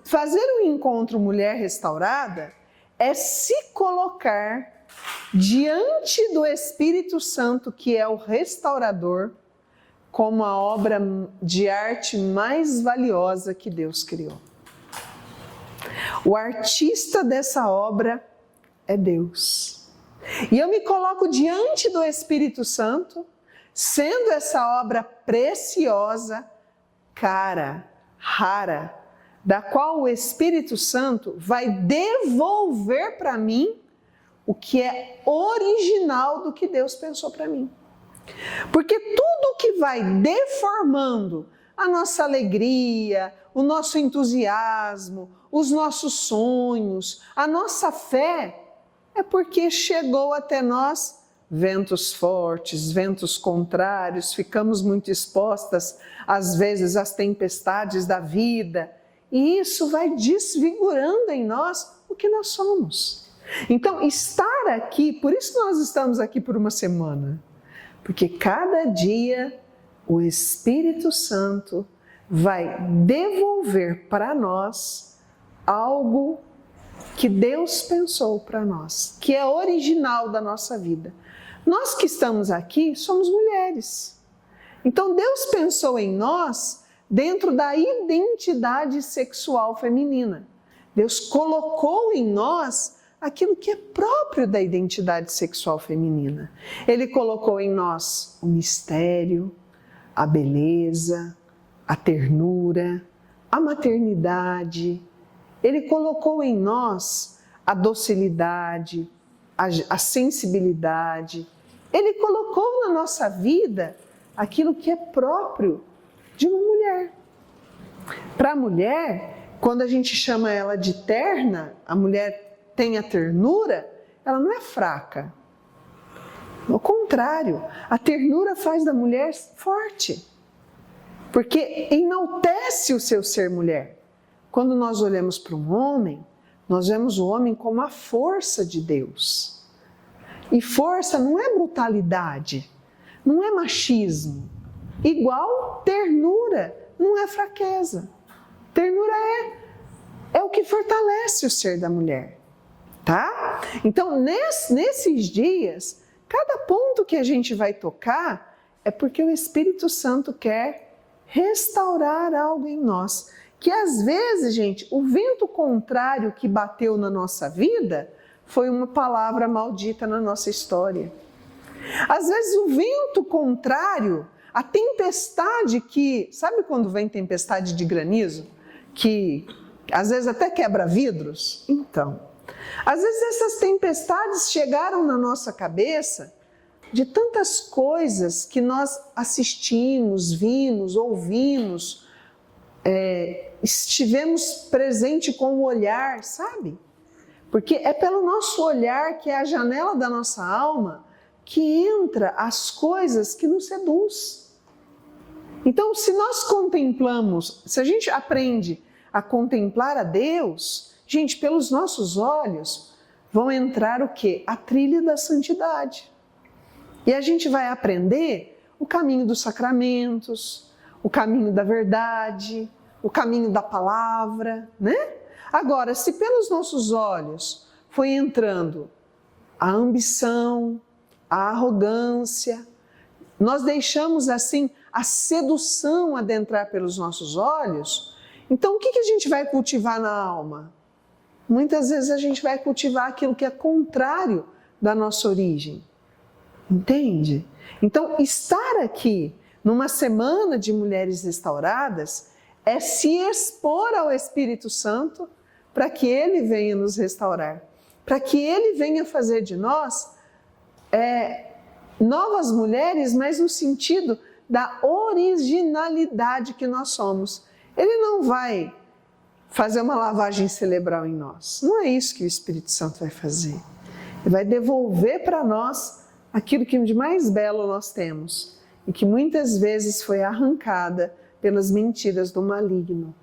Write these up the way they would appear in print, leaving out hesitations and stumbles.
fazer o encontro Mulher Restaurada é se colocar diante do Espírito Santo, que é o restaurador, como a obra de arte mais valiosa que Deus criou. O artista dessa obra é Deus. E eu me coloco diante do Espírito Santo, sendo essa obra preciosa, cara, rara, da qual o Espírito Santo vai devolver para mim o que é original do que Deus pensou para mim. Porque tudo que vai deformando a nossa alegria, o nosso entusiasmo, os nossos sonhos, a nossa fé, é porque chegou até nós ventos fortes, ventos contrários, ficamos muito expostas, às vezes, às tempestades da vida, e isso vai desfigurando em nós o que nós somos. Então, estar aqui, por isso nós estamos aqui por uma semana, porque cada dia o Espírito Santo vai devolver para nós algo que Deus pensou para nós, que é original da nossa vida. Nós que estamos aqui somos mulheres. Então Deus pensou em nós dentro da identidade sexual feminina. Deus colocou em nós aquilo que é próprio da identidade sexual feminina. Ele colocou em nós o mistério, a beleza, a ternura, a maternidade. Ele colocou em nós a docilidade, a sensibilidade. Ele colocou na nossa vida aquilo que é próprio de uma mulher. Para a mulher, quando a gente chama ela de terna, a mulher tem a ternura, ela não é fraca. Ao contrário, a ternura faz da mulher forte, porque enaltece o seu ser mulher. Quando nós olhamos para um homem, nós vemos o homem como a força de Deus. E força não é brutalidade, não é machismo. Igual ternura não é fraqueza. Ternura é o que fortalece o ser da mulher, tá? Então, nesses dias, cada ponto que a gente vai tocar é porque o Espírito Santo quer restaurar algo em nós. Que às vezes, gente, o vento contrário que bateu na nossa vida foi uma palavra maldita na nossa história. Às vezes o vento contrário, a tempestade que... Sabe quando vem tempestade de granizo? Que às vezes até quebra vidros? Então, às vezes essas tempestades chegaram na nossa cabeça de tantas coisas que nós assistimos, vimos, ouvimos, estivemos presente com o olhar, sabe? Porque é pelo nosso olhar, que é a janela da nossa alma, que entra as coisas que nos seduz. Então, se nós contemplamos, se a gente aprende a contemplar a Deus, gente, pelos nossos olhos vão entrar o quê? A trilha da santidade. E a gente vai aprender o caminho dos sacramentos, o caminho da verdade, o caminho da palavra, né? Agora, se pelos nossos olhos foi entrando a ambição, a arrogância, nós deixamos assim a sedução adentrar pelos nossos olhos, então o que a gente vai cultivar na alma? Muitas vezes a gente vai cultivar aquilo que é contrário da nossa origem, entende? Então, estar aqui numa semana de mulheres restauradas é se expor ao Espírito Santo para que Ele venha nos restaurar, para que Ele venha fazer de nós novas mulheres, mas no sentido da originalidade que nós somos. Ele não vai fazer uma lavagem cerebral em nós, não é isso que o Espírito Santo vai fazer. Ele vai devolver para nós aquilo que de mais belo nós temos e que muitas vezes foi arrancada pelas mentiras do maligno,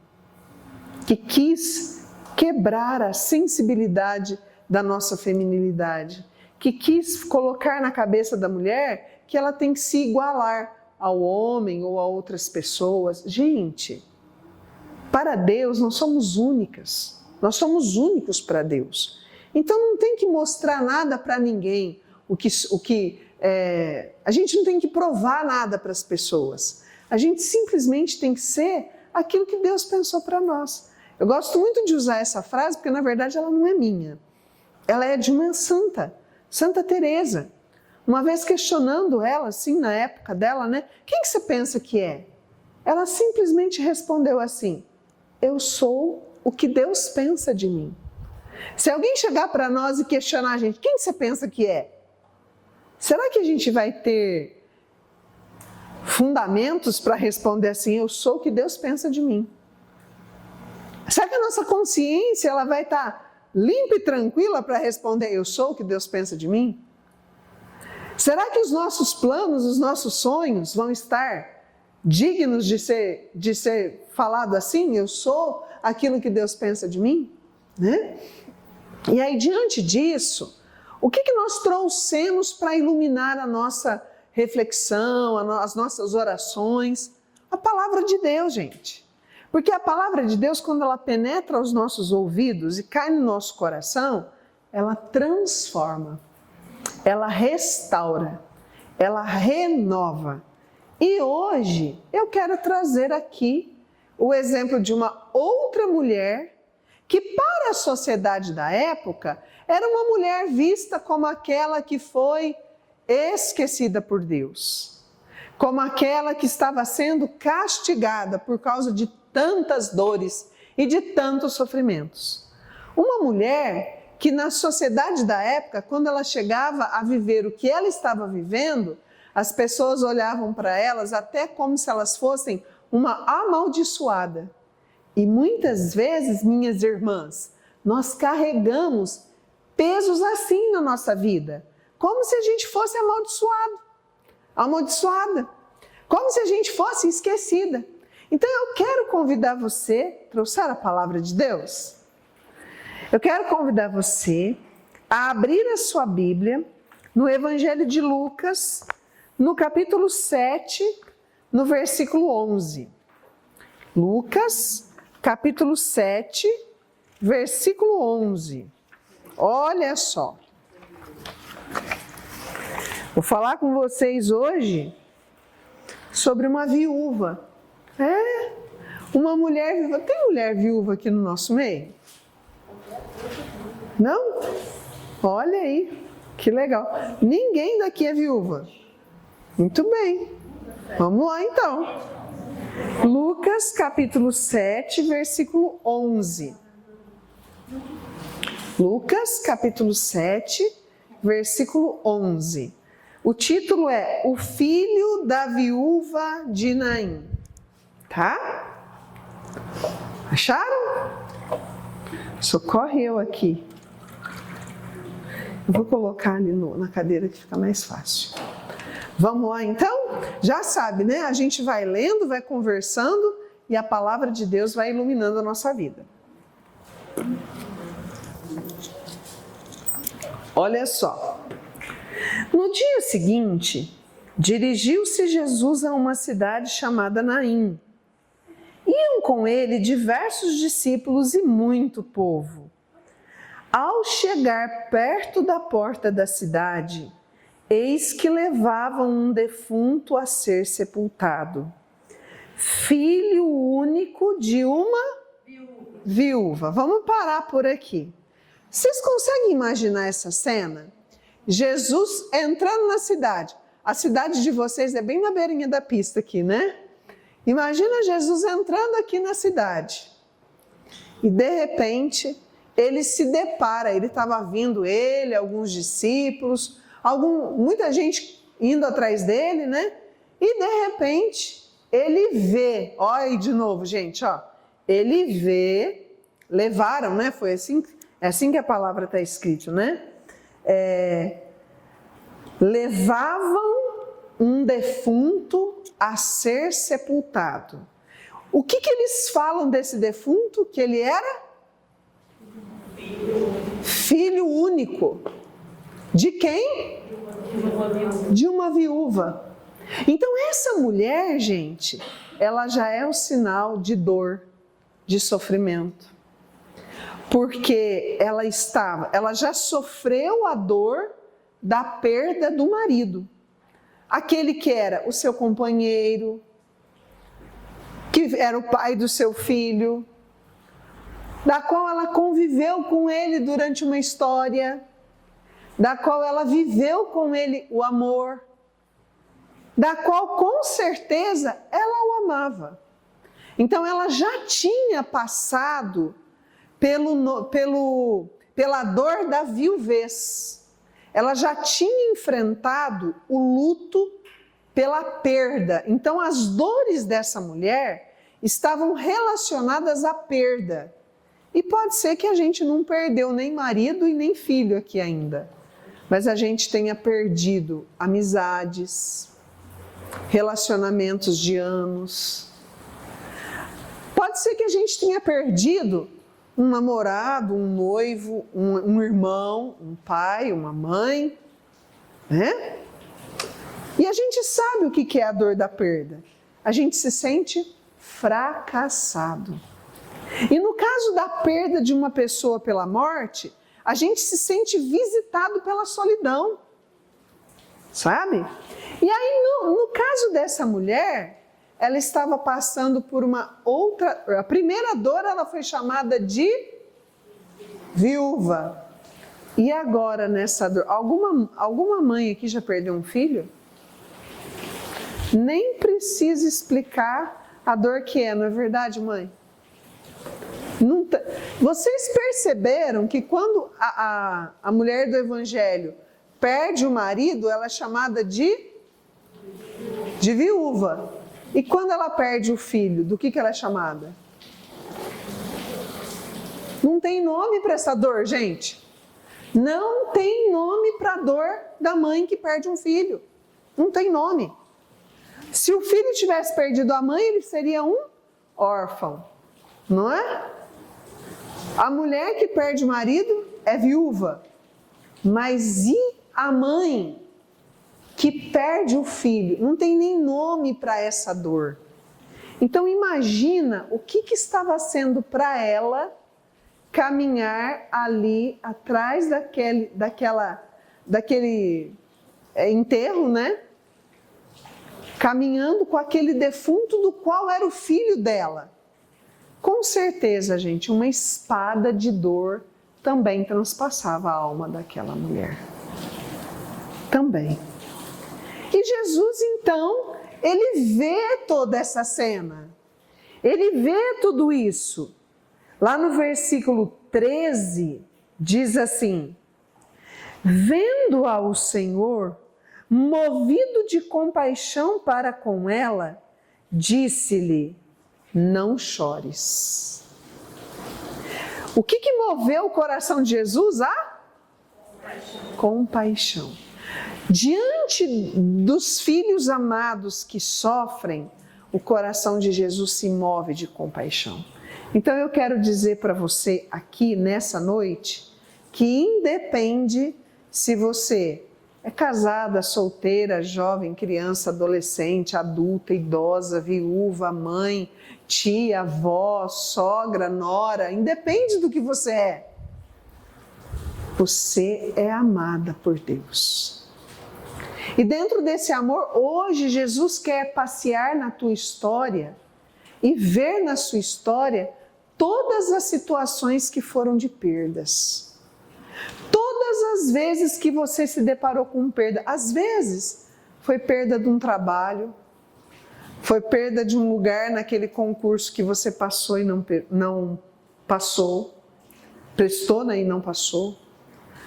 que quis quebrar a sensibilidade da nossa feminilidade, que quis colocar na cabeça da mulher que ela tem que se igualar ao homem ou a outras pessoas. Gente, Para Deus, nós somos únicas. Nós somos únicos para Deus. Então não tem que mostrar nada para ninguém. A gente não tem que provar nada para as pessoas. A gente simplesmente tem que ser aquilo que Deus pensou para nós. Eu gosto muito de usar essa frase, porque na verdade ela não é minha. Ela é de uma santa, Santa Teresa. Uma vez questionando ela, assim, na época dela, né? Quem que você pensa que é? Ela simplesmente respondeu assim: eu sou o que Deus pensa de mim. Se alguém chegar para nós e questionar a gente, quem você pensa que é? Será que a gente vai ter fundamentos para responder assim, eu sou o que Deus pensa de mim? Será que a nossa consciência ela vai estar limpa e tranquila para responder, eu sou o que Deus pensa de mim? Será que os nossos planos, os nossos sonhos vão estar dignos de ser falado assim, eu sou aquilo que Deus pensa de mim? Né? E aí, diante disso, o que nós trouxemos para iluminar a nossa reflexão, as nossas orações? A palavra de Deus, gente. Porque a palavra de Deus, quando ela penetra os nossos ouvidos e cai no nosso coração, ela transforma, ela restaura, ela renova. E hoje eu quero trazer aqui o exemplo de uma outra mulher que para a sociedade da época era uma mulher vista como aquela que foi esquecida por Deus, como aquela que estava sendo castigada por causa de tantas dores e de tantos sofrimentos. Uma mulher que na sociedade da época, quando ela chegava a viver o que ela estava vivendo, as pessoas olhavam para elas até como se elas fossem uma amaldiçoada. E muitas vezes, minhas irmãs, nós carregamos pesos assim na nossa vida, como se a gente fosse amaldiçoada, como se a gente fosse esquecida. Então eu quero convidar você, trouxer a palavra de Deus? Eu quero convidar você a abrir a sua Bíblia no Evangelho de Lucas, no capítulo 7, no versículo 11. Lucas, capítulo 7, versículo 11. Olha só. Vou falar com vocês hoje sobre uma viúva. Uma mulher viúva. Tem mulher viúva aqui no nosso meio? Não? Olha aí, que legal. Ninguém daqui é viúva. Muito bem. Vamos lá então. Lucas capítulo 7, versículo 11. Lucas capítulo 7, versículo 11. O título é O Filho da Viúva de Naim. Tá? Acharam? Socorre eu aqui. Eu vou colocar ali na cadeira que fica mais fácil. Vamos lá então? Já sabe, né? A gente vai lendo, vai conversando e a palavra de Deus vai iluminando a nossa vida. Olha só. No dia seguinte, dirigiu-se Jesus a uma cidade chamada Naim. Iam com ele diversos discípulos e muito povo. Ao chegar perto da porta da cidade, eis que levavam um defunto a ser sepultado, filho único de uma viúva. Vamos parar por aqui. Vocês conseguem imaginar essa cena? Jesus entrando na cidade. A cidade de vocês é bem na beirinha da pista aqui, né? Imagina Jesus entrando aqui na cidade. E de repente, ele se depara, ele estava vindo, alguns discípulos, muita gente indo atrás dele, né? E de repente, ele vê, olha aí de novo, gente, ó. Ele vê, levaram, né? Foi assim, é assim que a palavra está escrito, né? Levavam um defunto a ser sepultado. O que eles falam desse defunto? Que ele era? Filho único. De quem? De uma viúva. Então essa mulher, gente, ela já é um sinal de dor. de sofrimento. Porque ela já sofreu a dor da perda do marido. Aquele que era o seu companheiro, que era o pai do seu filho, da qual ela conviveu com ele durante uma história, da qual ela viveu com ele o amor, da qual com certeza ela o amava. Então ela já tinha passado pela dor da viuvez. Ela já tinha enfrentado o luto pela perda. Então as dores dessa mulher estavam relacionadas à perda. E pode ser que a gente não perdeu nem marido e nem filho aqui ainda, mas a gente tenha perdido amizades, relacionamentos de anos. Pode ser que a gente tenha perdido um namorado, um noivo, um irmão, um pai, uma mãe, né? E a gente sabe o que é a dor da perda. A gente se sente fracassado. E no caso da perda de uma pessoa pela morte, a gente se sente visitado pela solidão, sabe? E aí, no caso dessa mulher, ela estava passando por uma outra... A primeira dor, ela foi chamada de viúva. E agora, nessa dor... Alguma mãe aqui já perdeu um filho? Nem precisa explicar a dor que é, não é verdade, mãe? Vocês perceberam que quando a mulher do Evangelho perde o marido, ela é chamada de viúva. E quando ela perde o filho, do que ela é chamada? Não tem nome para essa dor, gente. Não tem nome para a dor da mãe que perde um filho. Não tem nome. Se o filho tivesse perdido a mãe, ele seria um órfão, não é? A mulher que perde o marido é viúva. Mas e a mãe que perde o filho? Não tem nem nome para essa dor. Então imagina o que estava sendo para ela caminhar ali atrás daquele enterro, né? Caminhando com aquele defunto do qual era o filho dela. Com certeza, gente, uma espada de dor também transpassava a alma daquela mulher. Também. E Jesus, então, ele vê toda essa cena. Ele vê tudo isso. Lá no versículo 13, diz assim: vendo-a o Senhor, movido de compaixão para com ela, disse-lhe: não chores. O que moveu o coração de Jesus? A compaixão. Diante dos filhos amados que sofrem, o coração de Jesus se move de compaixão. Então eu quero dizer para você aqui nessa noite que independe se você é casada, solteira, jovem, criança, adolescente, adulta, idosa, viúva, mãe, tia, avó, sogra, nora, independe do que você é. Você é amada por Deus. E dentro desse amor, hoje Jesus quer passear na tua história e ver na sua história todas as situações que foram de perdas. Todas as vezes que você se deparou com perda, às vezes foi perda de um trabalho, foi perda de um lugar naquele concurso que você passou e não passou, prestou, né, e não passou.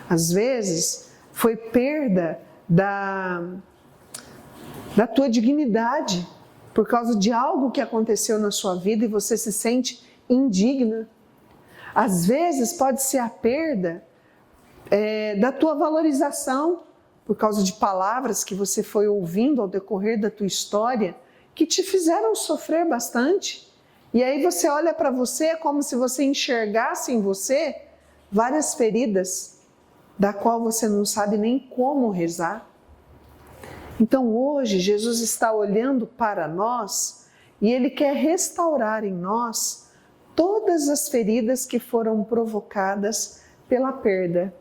Às vezes foi perda da tua dignidade por causa de algo que aconteceu na sua vida e você se sente indigna. Às vezes pode ser a perda da tua valorização por causa de palavras que você foi ouvindo ao decorrer da tua história que te fizeram sofrer bastante. E aí você olha para você, é como se você enxergasse em você várias feridas da qual você não sabe nem como rezar. Então hoje Jesus está olhando para nós e Ele quer restaurar em nós todas as feridas que foram provocadas pela perda.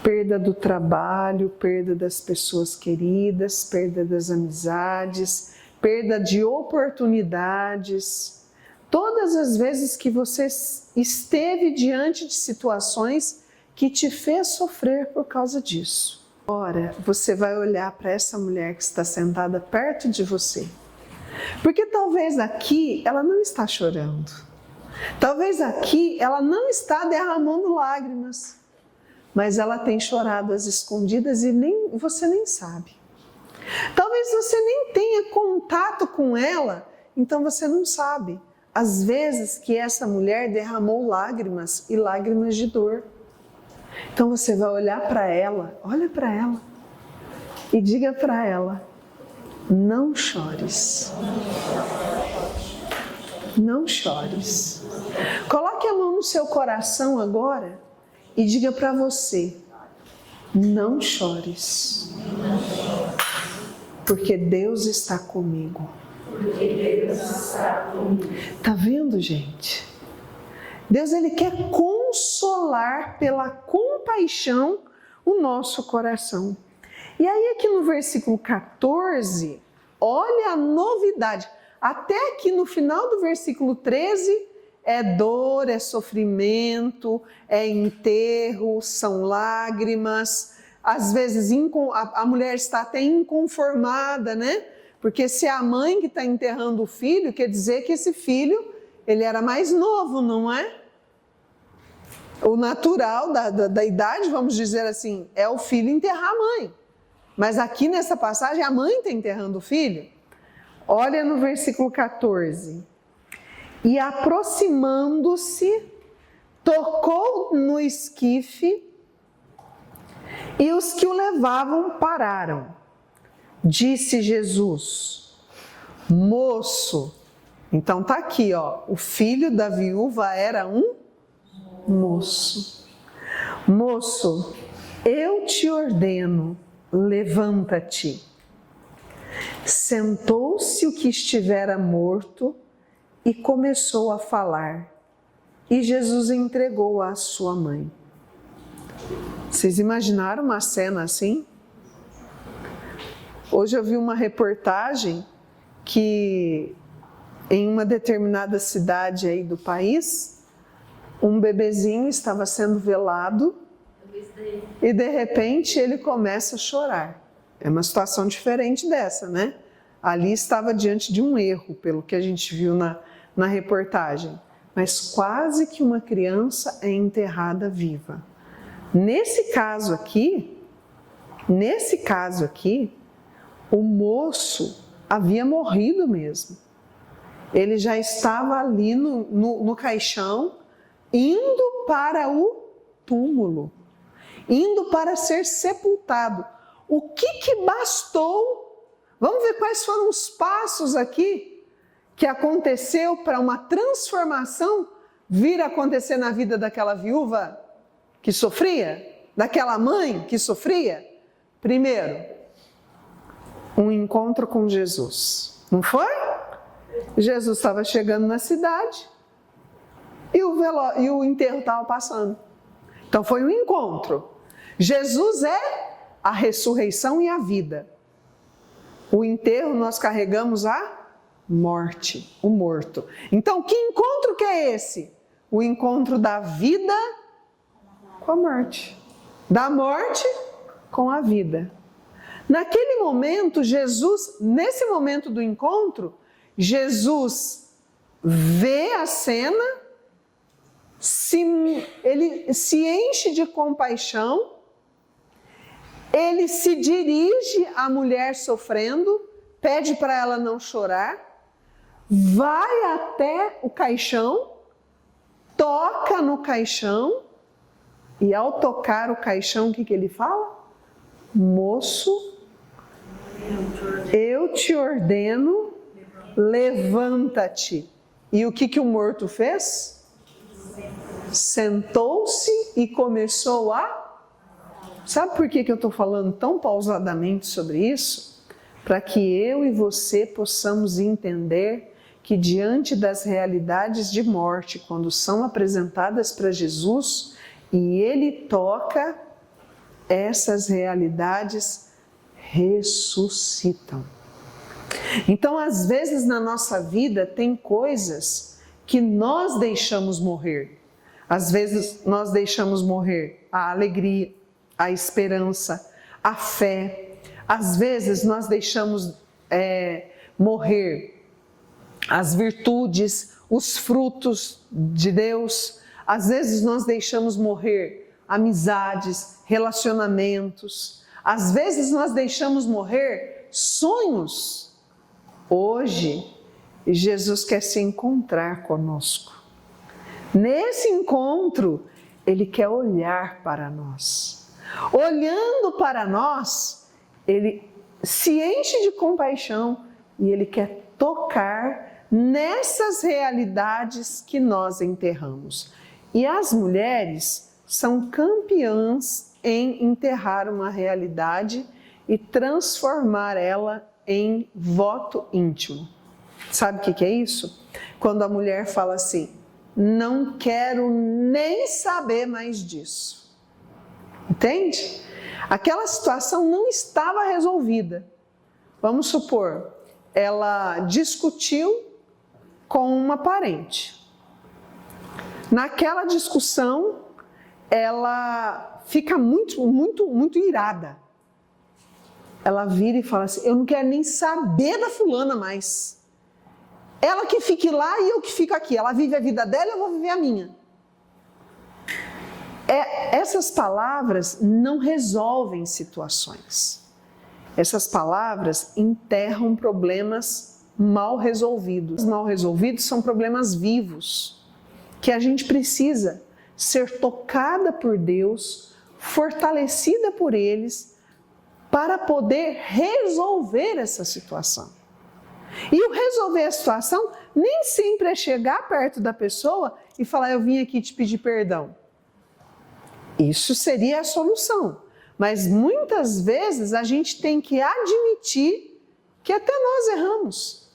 Perda do trabalho, perda das pessoas queridas, perda das amizades, perda de oportunidades. Todas as vezes que você esteve diante de situações que te fez sofrer por causa disso. Ora, você vai olhar para essa mulher que está sentada perto de você. Porque talvez aqui ela não está chorando. Talvez aqui ela não está derramando lágrimas. Mas ela tem chorado às escondidas e você nem sabe. Talvez você nem tenha contato com ela, então você não sabe. Às vezes que essa mulher derramou lágrimas e lágrimas de dor. Então você vai olhar para ela, olha para ela e diga para ela: não chores. Não chores. Coloque a mão no seu coração agora e diga para você: não chores. Porque Deus está comigo. Tá vendo, gente? Deus, Ele quer consolar pela compaixão o nosso coração. E aí aqui no versículo 14, olha a novidade. Até aqui no final do versículo 13, é dor, é sofrimento, é enterro, são lágrimas. Às vezes a mulher está até inconformada, né? Porque se é a mãe que está enterrando o filho, quer dizer que esse filho, ele era mais novo, não é? O natural da idade, vamos dizer assim, é o filho enterrar a mãe. Mas aqui nessa passagem, a mãe está enterrando o filho. Olha no versículo 14. E aproximando-se, tocou no esquife e os que o levavam pararam. Disse Jesus: moço. Então tá aqui, ó, o filho da viúva era um moço. Moço, eu te ordeno, levanta-te. Sentou-se o que estivera morto e começou a falar. E Jesus entregou à sua mãe. Vocês imaginaram uma cena assim? Hoje eu vi uma reportagem que em uma determinada cidade aí do país, um bebezinho estava sendo velado e de repente ele começa a chorar. É uma situação diferente dessa, né? Ali estava diante de um erro, pelo que a gente viu na reportagem. Mas quase que uma criança é enterrada viva. Nesse caso aqui, o moço havia morrido mesmo. Ele já estava ali no caixão, indo para o túmulo, indo para ser sepultado. O que bastou? Vamos ver quais foram os passos aqui que aconteceu para uma transformação vir a acontecer na vida daquela viúva que sofria, daquela mãe que sofria. Primeiro, um encontro com Jesus, não foi? Jesus estava chegando na cidade e o enterro estava passando. Então foi um encontro. Jesus é a ressurreição e a vida. O enterro nós carregamos a morte, o morto. Então que encontro que é esse? O encontro da vida com a morte. Da morte com a vida. Naquele momento, nesse momento do encontro, Jesus vê a cena, ele se enche de compaixão, ele se dirige à mulher sofrendo, pede para ela não chorar, vai até o caixão, toca no caixão, e ao tocar o caixão, o que ele fala? Moço, eu te ordeno, levanta-te. E o que o morto fez? Sentou-se e começou a... Sabe por que eu estou falando tão pausadamente sobre isso? Para que eu e você possamos entender que diante das realidades de morte, quando são apresentadas para Jesus e ele toca, essas realidades ressuscitam. Então, às vezes na nossa vida tem coisas que nós deixamos morrer. Às vezes nós deixamos morrer a alegria, a esperança, a fé. Às vezes nós deixamos morrer as virtudes, os frutos de Deus. Às vezes nós deixamos morrer amizades, relacionamentos. Às vezes nós deixamos morrer sonhos. Hoje, Jesus quer se encontrar conosco. Nesse encontro, Ele quer olhar para nós. Olhando para nós, Ele se enche de compaixão e Ele quer tocar nessas realidades que nós enterramos. E as mulheres são campeãs em enterrar uma realidade e transformar ela em voto íntimo. Sabe o que é isso? Quando a mulher fala assim, não quero nem saber mais disso. Entende? Aquela situação não estava resolvida. Vamos supor, ela discutiu com uma parente. Naquela discussão, ela fica muito irada. Ela vira e fala assim, eu não quero nem saber da fulana mais. Ela que fique lá e eu que fico aqui. Ela vive a vida dela e eu vou viver a minha. Essas palavras não resolvem situações. Essas palavras enterram problemas mal resolvidos. Os mal resolvidos são problemas vivos, que a gente precisa ser tocada por Deus, fortalecida por eles, para poder resolver essa situação. E o resolver a situação nem sempre é chegar perto da pessoa e falar, eu vim aqui te pedir perdão. Isso seria a solução. Mas muitas vezes a gente tem que admitir que até nós erramos.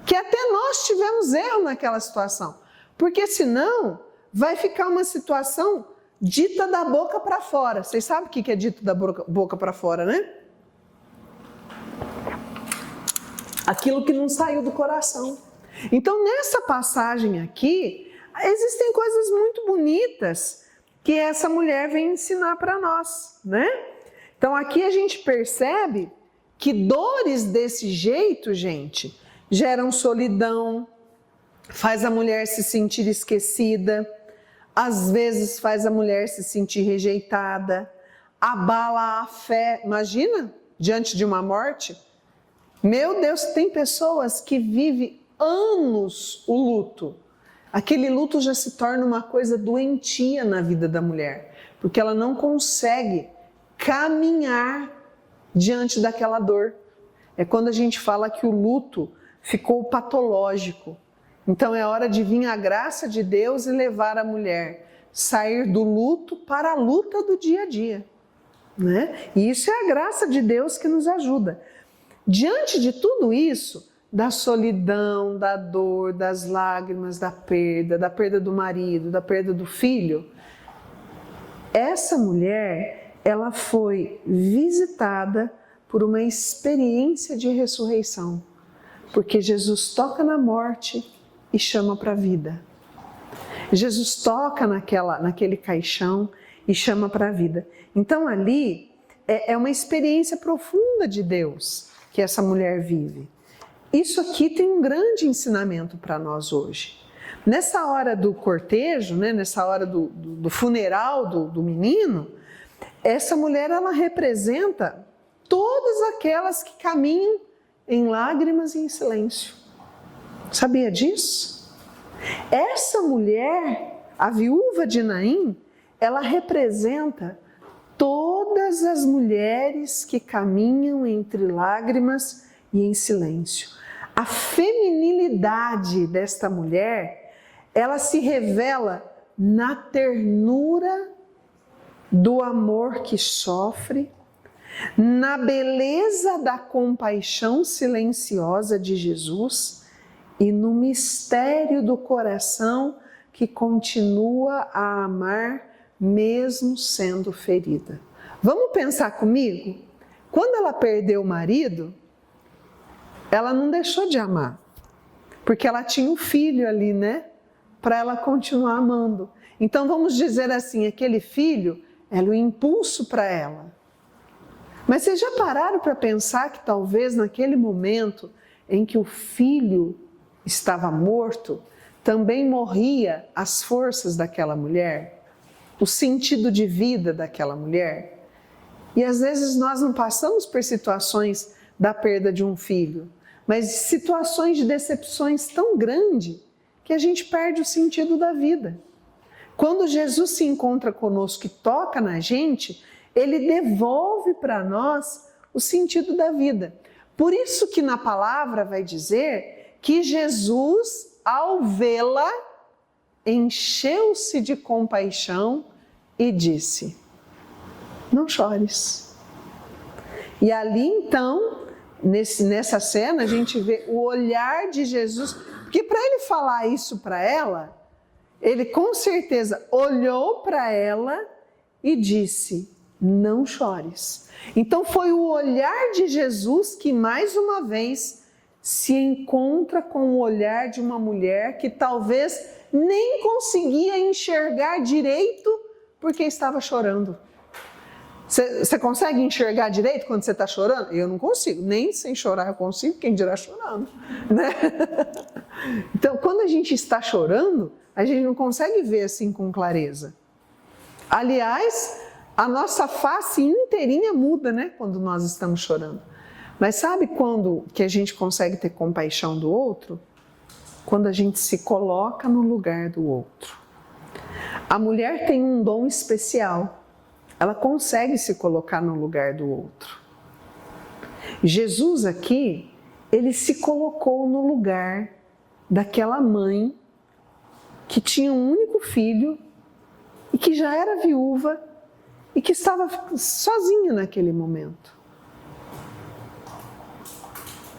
Que até nós tivemos erro naquela situação. Porque senão vai ficar uma situação dita da boca para fora. Vocês sabem o que é dito da boca para fora, né? Aquilo que não saiu do coração. Então, nessa passagem aqui, existem coisas muito bonitas que essa mulher vem ensinar para nós, né? Então, aqui a gente percebe que dores desse jeito, gente, geram solidão, faz a mulher se sentir esquecida, às vezes faz a mulher se sentir rejeitada, abala a fé. Imagina, diante de uma morte. Meu Deus, tem pessoas que vivem anos o luto. Aquele luto já se torna uma coisa doentia na vida da mulher, porque ela não consegue caminhar diante daquela dor. É quando a gente fala que o luto ficou patológico. Então é hora de vir a graça de Deus e levar a mulher sair do luto para a luta do dia a dia, né? E isso é a graça de Deus que nos ajuda. Diante de tudo isso, da solidão, da dor, das lágrimas, da perda do marido, da perda do filho, essa mulher, ela foi visitada por uma experiência de ressurreição, porque Jesus toca na morte e chama para a vida. Jesus toca naquele caixão e chama para a vida. Então ali é uma experiência profunda de Deus que essa mulher vive. Isso aqui tem um grande ensinamento para nós hoje. Nessa hora do cortejo, né, nessa hora do funeral do menino, essa mulher ela representa todas aquelas que caminham em lágrimas e em silêncio. Sabia disso? Essa mulher, a viúva de Naim, ela representa todas as mulheres que caminham entre lágrimas e em silêncio. A feminilidade desta mulher, ela se revela na ternura do amor que sofre, na beleza da compaixão silenciosa de Jesus e no mistério do coração que continua a amar mesmo sendo ferida. Vamos pensar comigo? Quando ela perdeu o marido, ela não deixou de amar, porque ela tinha um filho ali, né? Para ela continuar amando. Então vamos dizer assim, aquele filho era o impulso para ela. Mas vocês já pararam para pensar que talvez naquele momento em que o filho estava morto, também morria as forças daquela mulher, o sentido de vida daquela mulher? E às vezes nós não passamos por situações da perda de um filho, mas situações de decepções tão grandes que a gente perde o sentido da vida. Quando Jesus se encontra conosco e toca na gente, Ele devolve para nós o sentido da vida. Por isso que na palavra vai dizer que Jesus, ao vê-la, encheu-se de compaixão e disse: não chores. E ali então, nessa cena, a gente vê o olhar de Jesus, porque para Ele falar isso para ela, Ele com certeza olhou para ela e disse: não chores. Então foi o olhar de Jesus que mais uma vez se encontra com o olhar de uma mulher que talvez nem conseguia enxergar direito porque estava chorando. Você consegue enxergar direito quando você está chorando? Eu não consigo, nem sem chorar eu consigo, quem dirá chorando, né? Então, quando a gente está chorando, a gente não consegue ver assim com clareza. Aliás, a nossa face inteirinha muda, né, quando nós estamos chorando. Mas sabe quando que a gente consegue ter compaixão do outro? Quando a gente se coloca no lugar do outro. A mulher tem um dom especial. Ela consegue se colocar no lugar do outro. Jesus aqui, Ele se colocou no lugar daquela mãe que tinha um único filho e que já era viúva e que estava sozinha naquele momento.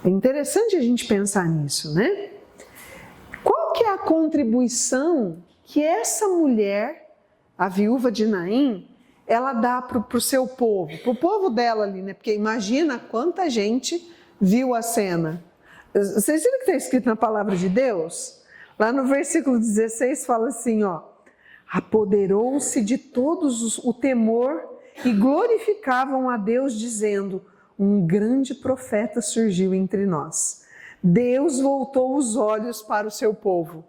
É interessante a gente pensar nisso, né? Qual que é a contribuição que essa mulher, a viúva de Naim, ela dá para o seu povo, para o povo dela ali, né? Porque imagina quanta gente viu a cena. Vocês viram o que está escrito na palavra de Deus? Lá no versículo 16 fala assim, ó: apoderou-se de todos o temor e glorificavam a Deus dizendo: um grande profeta surgiu entre nós. Deus voltou os olhos para o seu povo.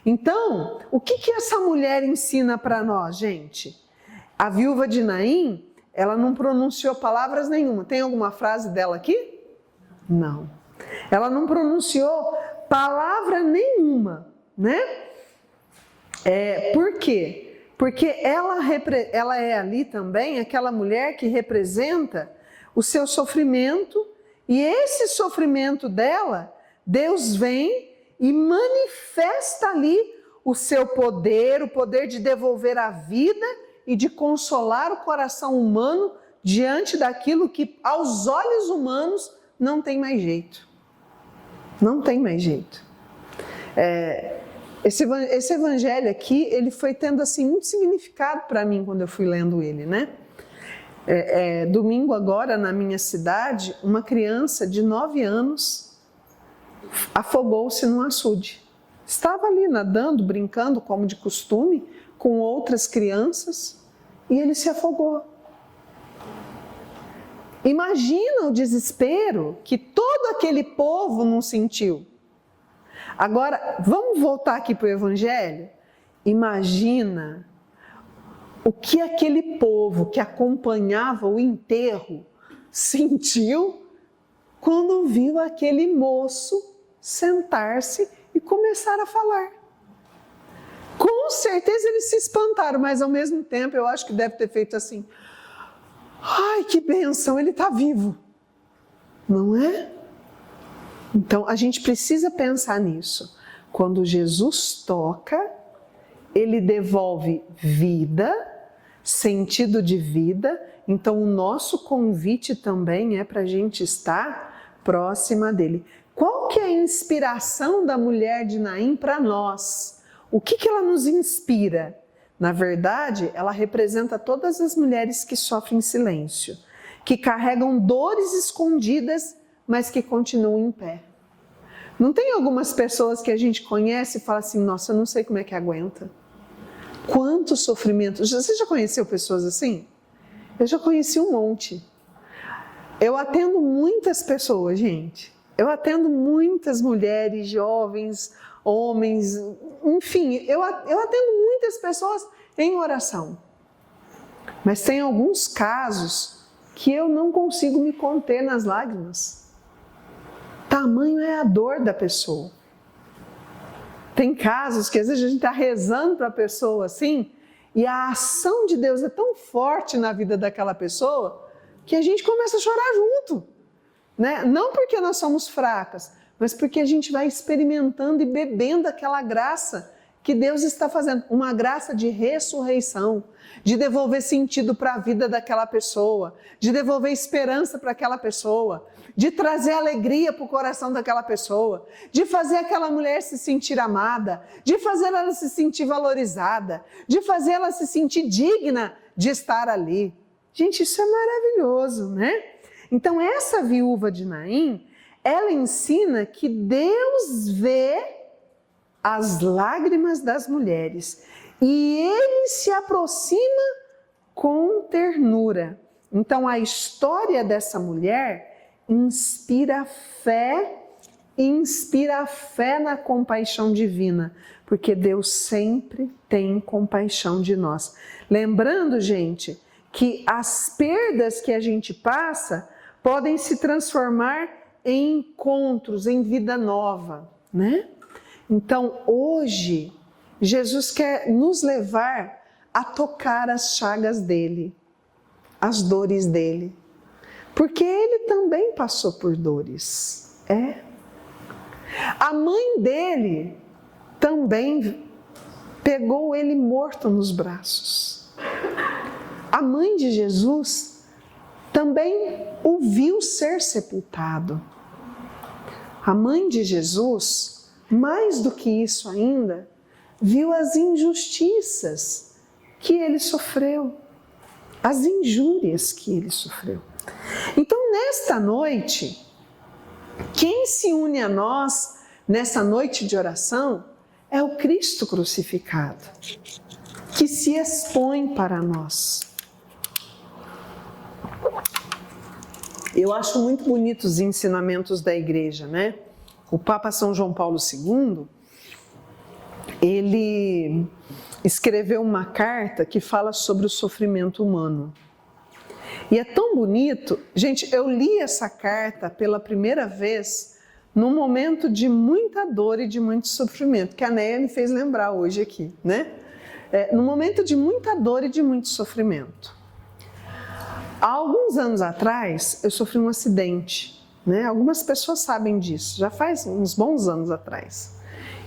Então, o que essa mulher ensina para nós, gente? A viúva de Naim, ela não pronunciou palavras nenhuma. Tem alguma frase dela aqui? Não. Ela não pronunciou palavra nenhuma, né? Por quê? Porque ela é ali também aquela mulher que representa o seu sofrimento, e esse sofrimento dela, Deus vem e manifesta ali o seu poder, o poder de devolver a vida e de consolar o coração humano diante daquilo que aos olhos humanos não tem mais jeito. Não tem mais jeito. Esse evangelho aqui, ele foi tendo assim muito significado para mim quando eu fui lendo ele, né? Domingo agora, na minha cidade, uma criança de 9 anos afogou-se num açude. Estava ali nadando, brincando como de costume, com outras crianças, e ele se afogou. Imagina o desespero que todo aquele povo não sentiu. Agora, vamos voltar aqui para o Evangelho? Imagina o que aquele povo que acompanhava o enterro sentiu quando viu aquele moço sentar-se e começar a falar. Com certeza eles se espantaram, mas ao mesmo tempo eu acho que deve ter feito assim: ai, que bênção, ele está vivo. Não é? Então a gente precisa pensar nisso. Quando Jesus toca, Ele devolve vida, sentido de vida. Então o nosso convite também é para a gente estar próxima dele. Qual qual que é a inspiração da mulher de Naim para nós? O que ela nos inspira? Na verdade, ela representa todas as mulheres que sofrem em silêncio, que carregam dores escondidas, mas que continuam em pé. Não tem algumas pessoas que a gente conhece e fala assim, nossa, eu não sei como é que aguenta. Quanto sofrimento. Você já conheceu pessoas assim? Eu já conheci um monte. Eu atendo muitas pessoas, gente. Eu atendo muitas mulheres, jovens, homens, enfim, eu atendo muitas pessoas em oração. Mas tem alguns casos que eu não consigo me conter nas lágrimas. Tamanho é a dor da pessoa. Tem casos que às vezes a gente está rezando para a pessoa assim, e a ação de Deus é tão forte na vida daquela pessoa, que a gente começa a chorar junto. Né? Não porque nós somos fracas, mas porque a gente vai experimentando e bebendo aquela graça que Deus está fazendo. Uma graça de ressurreição, de devolver sentido para a vida daquela pessoa, de devolver esperança para aquela pessoa, de trazer alegria para o coração daquela pessoa, de fazer aquela mulher se sentir amada, de fazer ela se sentir valorizada, de fazer ela se sentir digna de estar ali. Gente, isso é maravilhoso, né? Então, essa viúva de Naim, ela ensina que Deus vê as lágrimas das mulheres e Ele se aproxima com ternura. Então, a história dessa mulher inspira fé na compaixão divina, porque Deus sempre tem compaixão de nós. Lembrando, gente, que as perdas que a gente passa podem se transformar em encontros, em vida nova, né? Então, hoje, Jesus quer nos levar a tocar as chagas dele, as dores dele, porque ele também passou por dores. A mãe dele também pegou ele morto nos braços. A mãe de Jesus também o viu ser sepultado. A mãe de Jesus, mais do que isso ainda, viu as injustiças que ele sofreu, as injúrias que ele sofreu. Então, nesta noite, quem se une a nós nessa noite de oração é o Cristo crucificado, que se expõe para nós. Eu acho muito bonitos os ensinamentos da igreja, né? O Papa São João Paulo II, ele escreveu uma carta que fala sobre o sofrimento humano. E é tão bonito, gente, eu li essa carta pela primeira vez num momento de muita dor e de muito sofrimento, que a Néia me fez lembrar hoje aqui, né? Num momento de muita dor e de muito sofrimento. Há alguns anos atrás, eu sofri um acidente, né? Algumas pessoas sabem disso, já faz uns bons anos atrás.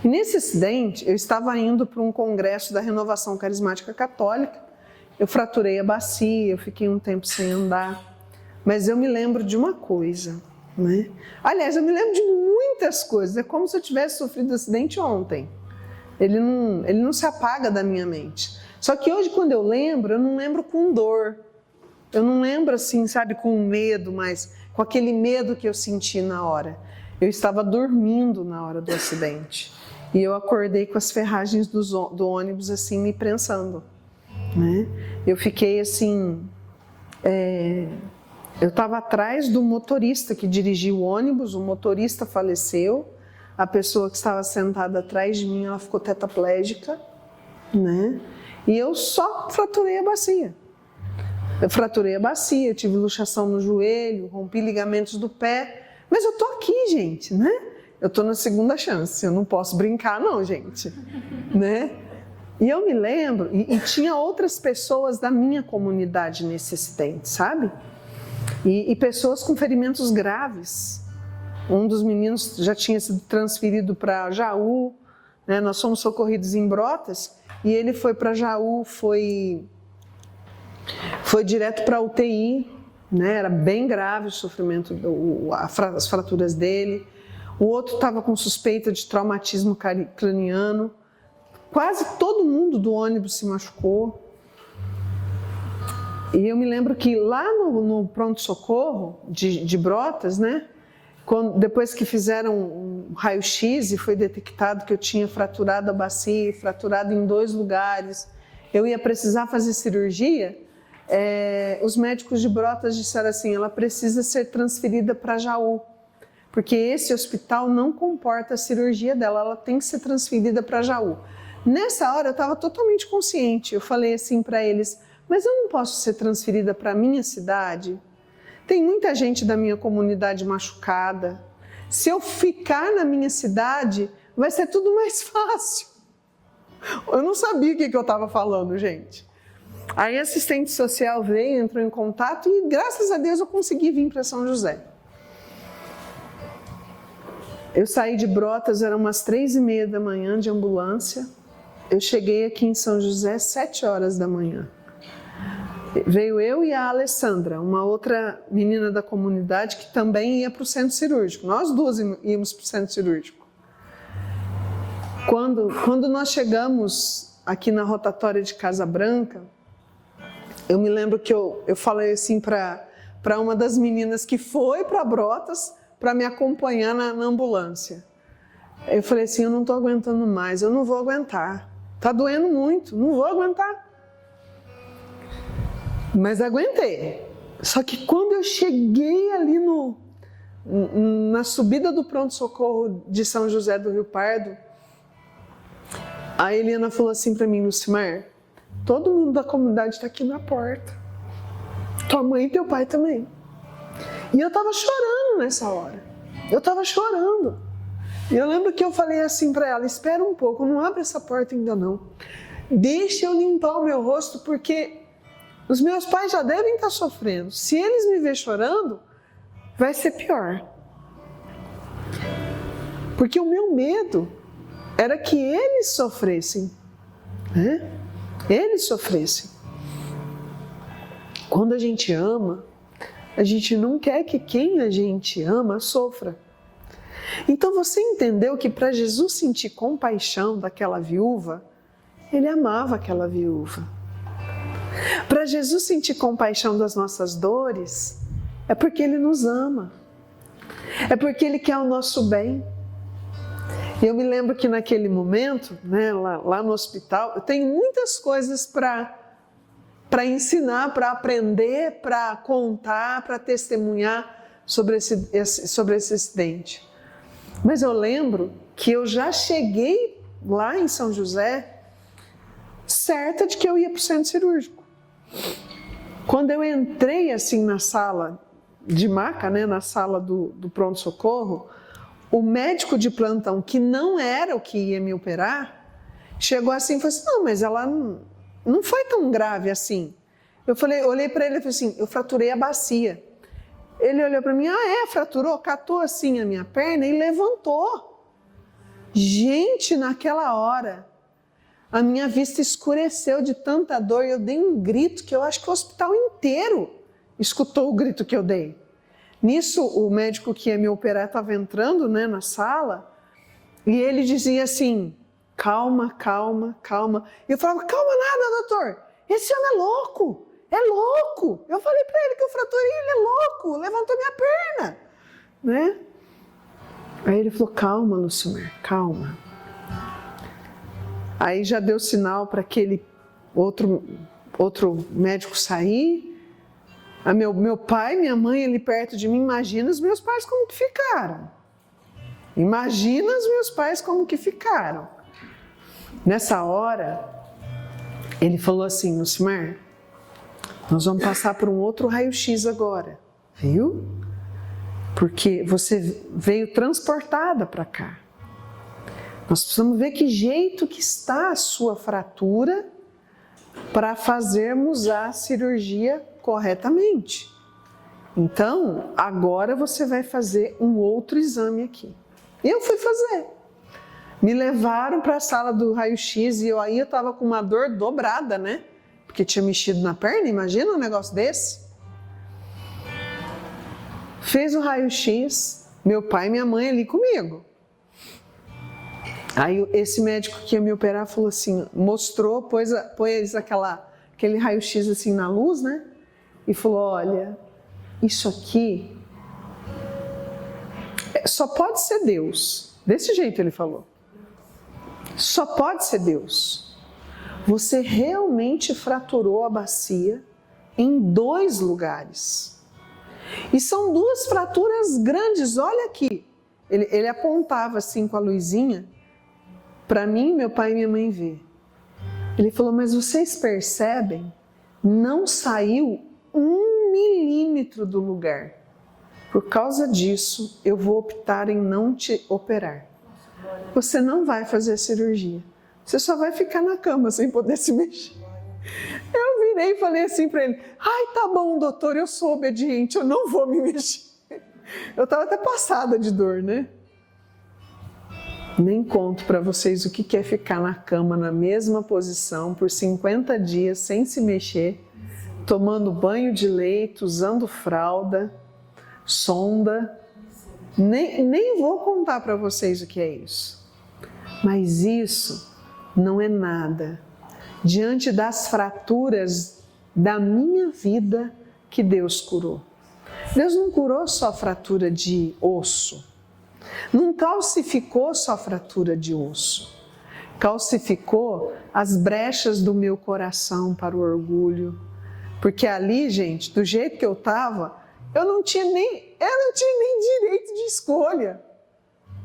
E nesse acidente, eu estava indo para um congresso da Renovação Carismática Católica, eu fraturei a bacia, eu fiquei um tempo sem andar, mas eu me lembro de uma coisa, né? Aliás, eu me lembro de muitas coisas, é como se eu tivesse sofrido um acidente ontem. Ele não se apaga da minha mente. Só que hoje, quando eu não lembro com dor. Eu não lembro assim, sabe, com medo, mas com aquele medo que eu senti na hora. Eu estava dormindo na hora do acidente. E eu acordei com as ferragens do ônibus assim, me prensando, né? Eu fiquei assim... Eu estava atrás do motorista que dirigia o ônibus, o motorista faleceu, a pessoa que estava sentada atrás de mim, ela ficou tetraplégica, né? E eu só fraturei a bacia. Eu fraturei a bacia, tive luxação no joelho, rompi ligamentos do pé, mas eu tô aqui, gente, né? Eu tô na segunda chance, eu não posso brincar não, gente, né? E eu me lembro, e tinha outras pessoas da minha comunidade nesse acidente, sabe? E pessoas com ferimentos graves. Um dos meninos já tinha sido transferido para Jaú, né? Nós fomos socorridos em Brotas, e ele foi para Jaú, foi direto para a UTI, né? Era bem grave o sofrimento, as fraturas dele. o outro estava com suspeita de traumatismo craniano, quase todo mundo do ônibus se machucou. E eu me lembro que lá no pronto-socorro de Brotas, né, depois que fizeram um raio-x e foi detectado que eu tinha fraturado a bacia, fraturado em 2 lugares, eu ia precisar fazer cirurgia, os médicos de Brotas disseram assim, ela precisa ser transferida para Jaú, porque esse hospital não comporta a cirurgia dela, ela tem que ser transferida para Jaú. Nessa hora eu estava totalmente consciente, eu falei assim para eles, mas eu não posso ser transferida para a minha cidade? Tem muita gente da minha comunidade machucada. Se eu ficar na minha cidade, vai ser tudo mais fácil. Eu não sabia o que eu estava falando, gente. Aí a assistente social veio, entrou em contato e graças a Deus eu consegui vir para São José. Eu saí de Brotas, eram umas 3h30 da manhã de ambulância. Eu cheguei aqui em São José às 7 horas da manhã. Veio eu e a Alessandra, uma outra menina da comunidade que também ia para o centro cirúrgico. Nós duas íamos para o centro cirúrgico. Quando nós chegamos aqui na rotatória de Casa Branca, eu me lembro que eu falei assim para uma das meninas que foi para Brotas para me acompanhar na ambulância. Eu falei assim, eu não estou aguentando mais, eu não vou aguentar. Está doendo muito, não vou aguentar. Mas aguentei. Só que quando eu cheguei ali na subida do pronto-socorro de São José do Rio Pardo, a Eliana falou assim para mim, Lucimar, todo mundo da comunidade está aqui na porta. Tua mãe e teu pai também. E eu estava chorando nessa hora. Eu estava chorando. E eu lembro que eu falei assim para ela, espera um pouco, não abre essa porta ainda não. Deixa eu limpar o meu rosto, porque os meus pais já devem estar sofrendo. Se eles me ver chorando, vai ser pior. Porque o meu medo era que eles sofressem. Né? Eles sofressem. Quando a gente ama, a gente não quer que quem a gente ama sofra. Então você entendeu que para Jesus sentir compaixão daquela viúva, ele amava aquela viúva. Para Jesus sentir compaixão das nossas dores, é porque Ele nos ama. É porque Ele quer o nosso bem. E eu me lembro que naquele momento, né, lá no hospital, eu tenho muitas coisas para ensinar, para aprender, para contar, para testemunhar sobre esse acidente. Mas eu lembro que eu já cheguei lá em São José certa de que eu ia para o centro cirúrgico. Quando eu entrei assim na sala de maca, né, na sala do pronto-socorro, o médico de plantão, que não era o que ia me operar, chegou assim e falou assim, não, mas ela não foi tão grave assim. Olhei para ele e falei assim, eu fraturei a bacia. Ele olhou para mim, fraturou, catou assim a minha perna e levantou. Gente, naquela hora, a minha vista escureceu de tanta dor e eu dei um grito que eu acho que o hospital inteiro escutou o grito que eu dei. Nisso, o médico que ia me operar estava entrando, né, na sala e ele dizia assim, calma, calma, calma. E eu falava, calma nada, doutor, esse homem é louco. É louco! Eu falei para ele que eu fraturei, ele é louco, levantou minha perna, né? Aí ele falou, calma, Lucimar, calma. Aí já deu sinal para aquele outro médico sair. Meu pai, minha mãe ali perto de mim, imagina os meus pais como que ficaram. Imagina os meus pais como que ficaram. Nessa hora, ele falou assim, Lucimar, nós vamos passar por um outro raio-x agora, viu? Porque você veio transportada para cá. Nós precisamos ver que jeito que está a sua fratura para fazermos a cirurgia corretamente. Então, agora você vai fazer um outro exame aqui. E eu fui fazer. Me levaram para a sala do raio-x e eu estava com uma dor dobrada, né? Porque tinha mexido na perna, imagina um negócio desse. Fez o raio-x, Meu pai e minha mãe ali comigo. Aí esse médico que ia me operar falou assim, mostrou, pôs aquele raio-x assim na luz, né? E falou, olha, isso aqui só pode ser Deus. Desse jeito ele falou. Só pode ser Deus. Você realmente fraturou a bacia em 2 lugares. E são 2 fraturas grandes, olha aqui. Ele apontava assim com a luzinha para mim, meu pai e minha mãe ver. Ele falou, mas vocês percebem? Não saiu 1 milímetro do lugar. Por causa disso, eu vou optar em não te operar. Você não vai fazer a cirurgia. Você só vai ficar na cama sem poder se mexer. Eu virei e falei assim para ele, ai, tá bom, doutor, eu sou obediente, eu não vou me mexer. Eu estava até passada de dor, né? Nem conto para vocês o que é ficar na cama na mesma posição por 50 dias sem se mexer, tomando banho de leite, usando fralda, sonda. Nem vou contar para vocês o que é isso. Mas isso não é nada diante das fraturas da minha vida que Deus curou. Deus não curou só fratura de osso. Não calcificou só fratura de osso. Calcificou as brechas do meu coração para o orgulho. Porque ali, gente, do jeito que eu estava, eu não tinha nem direito de escolha.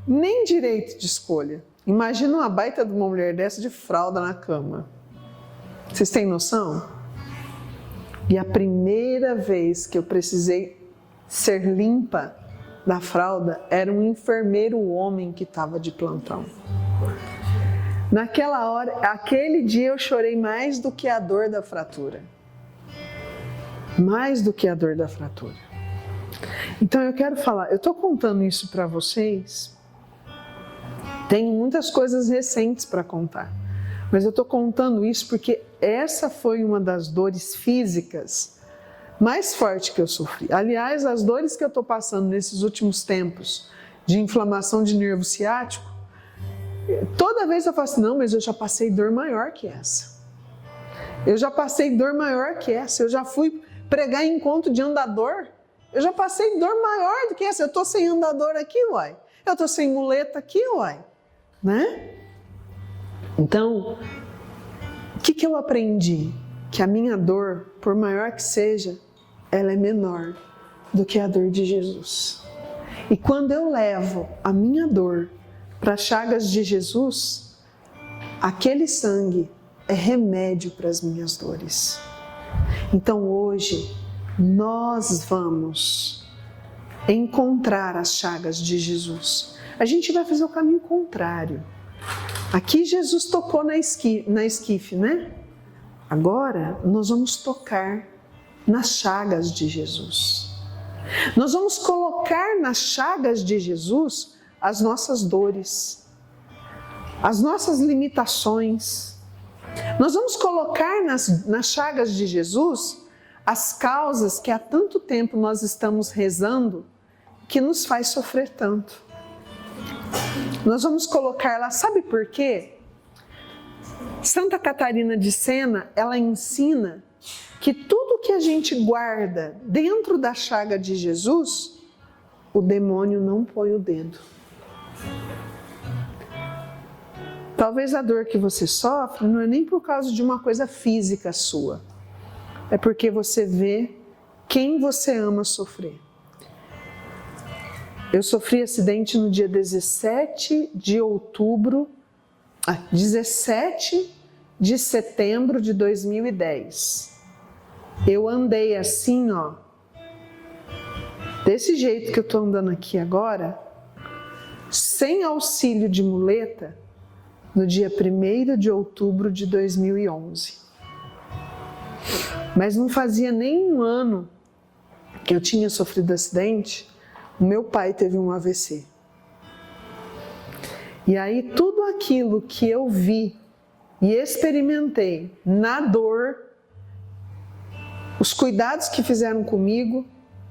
Nem direito de escolha. Imagina uma baita de uma mulher dessa de fralda na cama. Vocês têm noção? E a primeira vez que eu precisei ser limpa da fralda era um enfermeiro homem que estava de plantão. Naquela hora, aquele dia eu chorei mais do que a dor da fratura. Mais do que a dor da fratura. Então eu quero falar, eu estou contando isso para vocês. Tenho muitas coisas recentes para contar. Mas eu estou contando isso porque essa foi uma das dores físicas mais fortes que eu sofri. Aliás, as dores que eu estou passando nesses últimos tempos de inflamação de nervo ciático, toda vez eu falo assim, não, mas eu já passei dor maior que essa. Eu já passei dor maior que essa. Eu já fui pregar em encontro de andador. Eu já passei dor maior do que essa. Eu estou sem andador aqui, uai. Eu estou sem muleta aqui, uai. Né? Então, o que eu aprendi? Que a minha dor, por maior que seja, ela é menor do que a dor de Jesus. E quando eu levo a minha dor para as chagas de Jesus, aquele sangue é remédio para as minhas dores. Então hoje, nós vamos encontrar as chagas de Jesus. A gente vai fazer o caminho contrário. Aqui Jesus tocou na esquife, né? Agora nós vamos tocar nas chagas de Jesus. Nós vamos colocar nas chagas de Jesus as nossas dores, as nossas limitações. Nós vamos colocar nas chagas de Jesus as causas que há tanto tempo nós estamos rezando que nos faz sofrer tanto. Nós vamos colocar lá, sabe por quê? Santa Catarina de Sena, ela ensina que tudo que a gente guarda dentro da chaga de Jesus, o demônio não põe o dedo. Talvez a dor que você sofre não é nem por causa de uma coisa física sua, é porque você vê quem você ama sofrer. Eu sofri acidente no dia 17 de setembro de 2010. Eu andei assim, ó, desse jeito que eu tô andando aqui agora, sem auxílio de muleta, no dia 1º de outubro de 2011. Mas não fazia nem um ano que eu tinha sofrido acidente, o meu pai teve um AVC. E aí tudo aquilo que eu vi e experimentei na dor, os cuidados que fizeram comigo,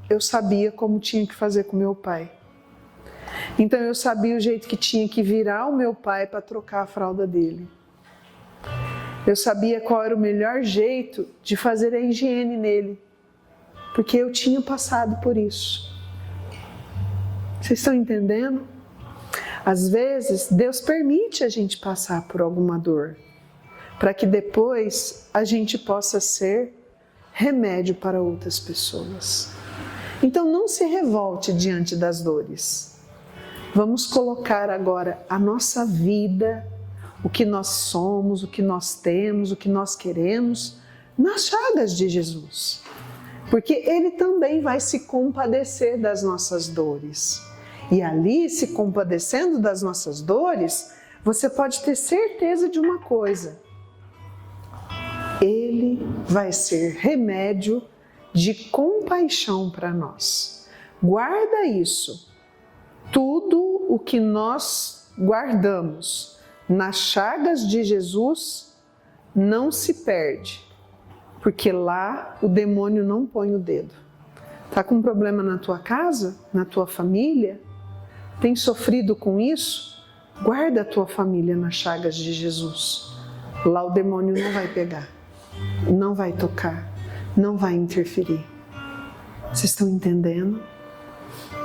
eu sabia como tinha que fazer com meu pai. Então eu sabia o jeito que tinha que virar o meu pai para trocar a fralda dele. Eu sabia qual era o melhor jeito de fazer a higiene nele, porque eu tinha passado por isso. Vocês estão entendendo? Às vezes, Deus permite a gente passar por alguma dor, para que depois a gente possa ser remédio para outras pessoas. Então não se revolte diante das dores. Vamos colocar agora a nossa vida, o que nós somos, o que nós temos, o que nós queremos, nas chagas de Jesus. Porque Ele também vai se compadecer das nossas dores. E ali, se compadecendo das nossas dores, você pode ter certeza de uma coisa: Ele vai ser remédio de compaixão para nós. Guarda isso. Tudo o que nós guardamos nas chagas de Jesus não se perde, porque lá o demônio não põe o dedo. Está com um problema na tua casa, na tua família? Tem sofrido com isso? Guarda a tua família nas chagas de Jesus. Lá o demônio não vai pegar, não vai tocar, não vai interferir. Vocês estão entendendo?